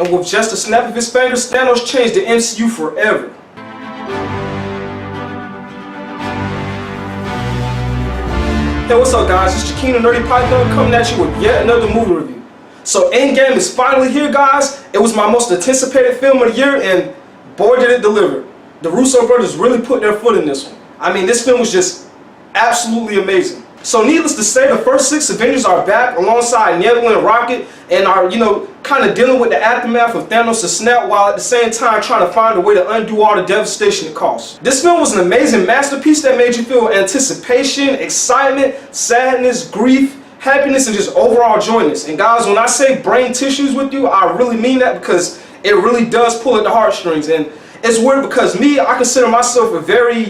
And with just a snap of his fingers, Thanos changed the MCU forever. Hey, what's up guys? It's Jakeem the Nerdy Python coming at you with yet another movie review. So Endgame is finally here, guys. It was my most anticipated film of the year, and boy did it deliver. The Russo brothers really put their foot in this one. I mean, this film was just absolutely amazing. So needless to say, the first 6 Avengers are back alongside Nebula and Rocket, and are, kind of dealing with the aftermath of Thanos' snap, while at the same time trying to find a way to undo all the devastation it caused. This film was an amazing masterpiece that made you feel anticipation, excitement, sadness, grief, happiness, and just overall joyness. And guys, when I say brain tissues with you, I really mean that, because it really does pull at the heartstrings. And it's weird because I consider myself a very,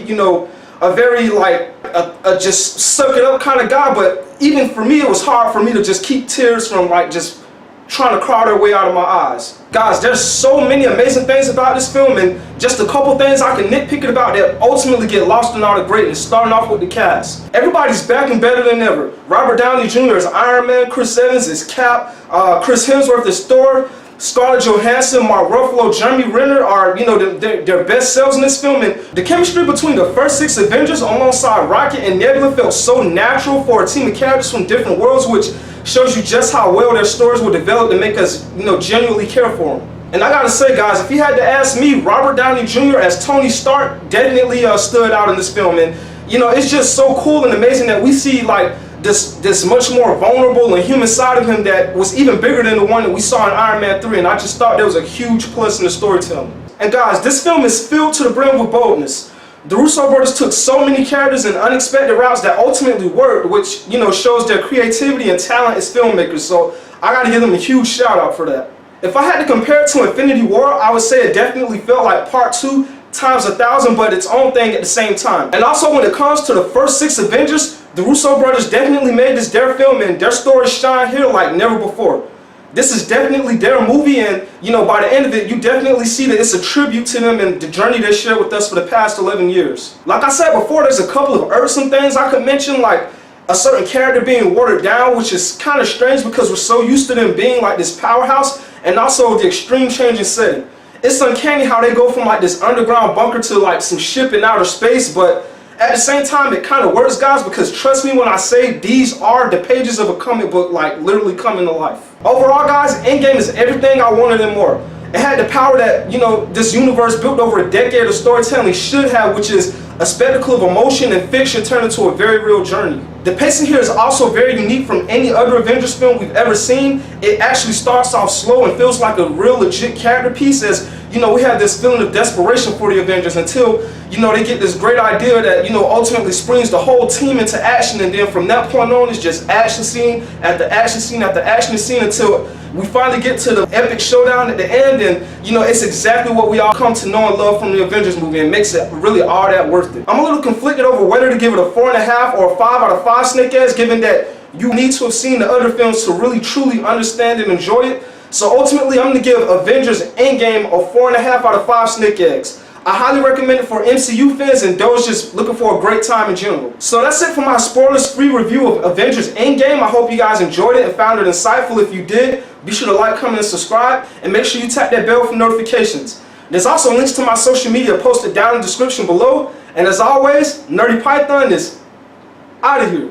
just suck it up kind of guy, but even for me it was hard for me to just keep tears from just trying to crawl their way out of my eyes. Guys, there's so many amazing things about this film, and just a couple things I can nitpick it about that ultimately get lost in all the greatness, starting off with the cast. Everybody's back and better than ever. Robert Downey Jr. is Iron Man, Chris Evans is Cap, Chris Hemsworth is Thor, Scarlett Johansson, Mark Ruffalo, Jeremy Renner are, their best selves in this film. And the chemistry between the first 6 Avengers alongside Rocket and Nebula felt so natural for a team of characters from different worlds, which shows you just how well their stories were developed to make us, genuinely care for them. And I gotta say, guys, if you had to ask me, Robert Downey Jr. as Tony Stark definitely stood out in this film. And, it's just so cool and amazing that we see, this much more vulnerable and human side of him that was even bigger than the one that we saw in Iron Man 3, and I just thought there was a huge plus in the storytelling. And guys, this film is filled to the brim with boldness. The Russo brothers took so many characters in unexpected routes that ultimately worked, which, shows their creativity and talent as filmmakers, so I gotta give them a huge shout out for that. If I had to compare it to Infinity War, I would say it definitely felt like part 2 times 1,000, but its own thing at the same time. And also when it comes to the first 6 Avengers, the Russo brothers definitely made this their film, and their stories shine here like never before. This is definitely their movie, and by the end of it, you definitely see that it's a tribute to them and the journey they shared with us for the past 11 years. Like I said before, there's a couple of irksome things I could mention, like a certain character being watered down, which is kind of strange because we're so used to them being like this powerhouse, and also the extreme change in setting. It's uncanny how they go from this underground bunker to some ship in outer space, but at the same time it kind of works, guys, because trust me when I say these are the pages of a comic book literally coming to life. Overall, guys, Endgame is everything I wanted and more. It had the power that, this universe built over a decade of storytelling should have, which is a spectacle of emotion and fiction turned into a very real journey. The pacing here is also very unique from any other Avengers film we've ever seen. It actually starts off slow and feels like a real legit character piece, as we have this feeling of desperation for the Avengers until they get this great idea that ultimately springs the whole team into action, and then from that point on it's just action scene after action scene after action scene until we finally get to the epic showdown at the end. And it's exactly what we all come to know and love from the Avengers movie, and makes it really all that worth it. I'm a little conflicted over whether to give it a 4.5 or a 5 out of 5 snake eggs, given that you need to have seen the other films to really truly understand and enjoy it. So ultimately I'm going to give Avengers Endgame a 4.5 out of 5 snake eggs. I highly recommend it for MCU fans and those just looking for a great time in general. So that's it for my spoilers-free review of Avengers Endgame. I hope you guys enjoyed it and found it insightful. If you did, be sure to like, comment, and subscribe, and make sure you tap that bell for notifications. There's also links to my social media posted down in the description below. And as always, Nerdy Python is out of here.